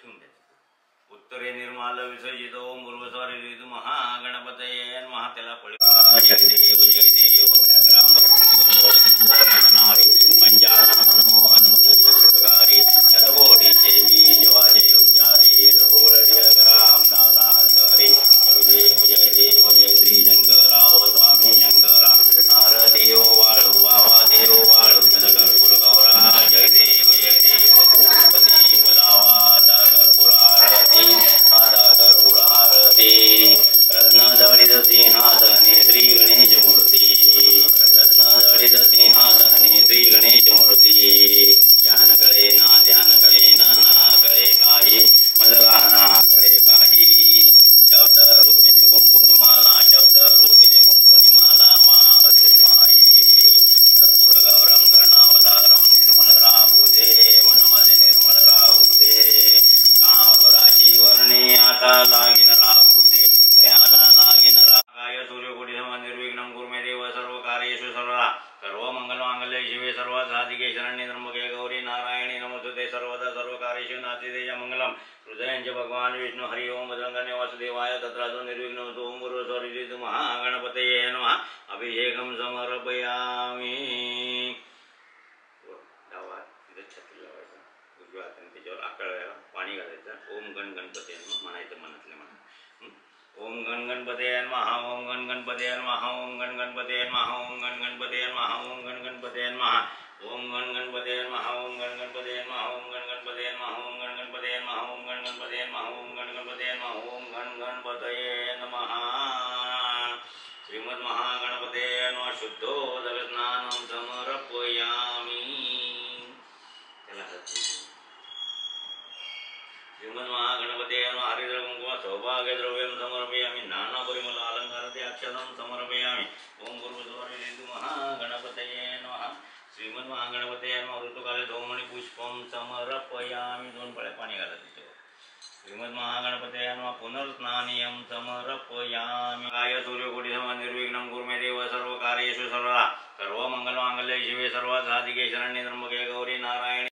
ठेवून द्यायचं. उत्तरे निर्माल विसर्जित ओम पूर्वस्वारी महागणपतये नमः. त्याला पळी जय देव व्याघ्राम मनमोहन मनोहरी शतकोटीचे बीज वाजे उच्चारे रघुवराम दासांतरे. जय देव जय श्री शंकराव स्वामी शंकरा. हर देव वाळू बाबा देव वाळू कर्पूर गौरा. जय देव भूपती बोलावा आता कर्पूर आरती. आता कर्पूर आरती. रत्नजडित सिंहासने श्री गणेश मूर्ती. रत्नजडित सिंहासने श्री गणेश मूर्ती. ध्यान कळे ना कळे काही मजगा कळे काही. शब्द रूपिणी कुंभुनिमाला शब्द रूपिणी कुंभुनिमाला माई. कर्पूर गौरम कर्णावतारम निर्मळ राहू दे मन माझे निर्मळ राहू दे. काबराची वर्णी आता लागीन राहू दे याला लागीन रागाय. सूर्यकोटी समान निर्विघ्नं कुर्मे देव सर्व कार्येषु सर्वदा. सर्व मंगल मांगल्ये शिवे सर्वात साधिके शरण्ये त्र्यंबके गौरी नारायणी नमोस्तुते. सर्वदा सर्व कार्येषु नास्ति मंगलम. हृदयांच भगवान विष्णु हरि ओम बजरंगने वासुदेवाय तत्रादो निर्विघ्नो ओम पूर्वस्वरिजित महागणपतये नमः. अभिषेकम समर्पयामि. डावा तिथे छत्री लावायचा, उजव्या हाताने त्याच्यावर आकळायला पाणी घालायचं. ओम गण गणपती म्हणायचं मनातल्या मनात. ओम गण गणपते नमः. ओम गण गणपते नमः. ओम गण गणपते नमः. ओम गण गणपते नमः. ओम गण गणपते नमः. ओम गण गणपते नमः. ओम गण गणपते नमः. ओम गण गणपते नमः. ओम गण गणपते नमः. ओम गण गणपते नमः. ओम गण गणपते नमः. ओम गण गणपतये नमः. श्रीमद महागणपते नमः. शुद्धोदकस्नानं समर्पयामि. त्याला श्रीमद महागणपते नमः. हरिद्र कुंकुम सौभाग्य द्रव्यं समर्पयामि. नाना परिमल अलंकारते अक्षतं समर्पयामि. ओम पूर्वस्वरिजित महागणपतये नमः. श्रीमद महागणपते नमः. ऋतुकाले धौमणी पुष्पं समर्पयामि. 2 पळ्या पाणी घाला त्याच्यावर. श्रीमद महागणपते नमः. पुनर्स्नानियं समर्पयामि. काय सूर्यकोटी समान निर्विघ्नं कुर्मे देव सर्व कार्येषु सर्वदा. सर्व मंगल मांगल्ये शिवे सर्वात साधिके शरण्ये त्र्यंबके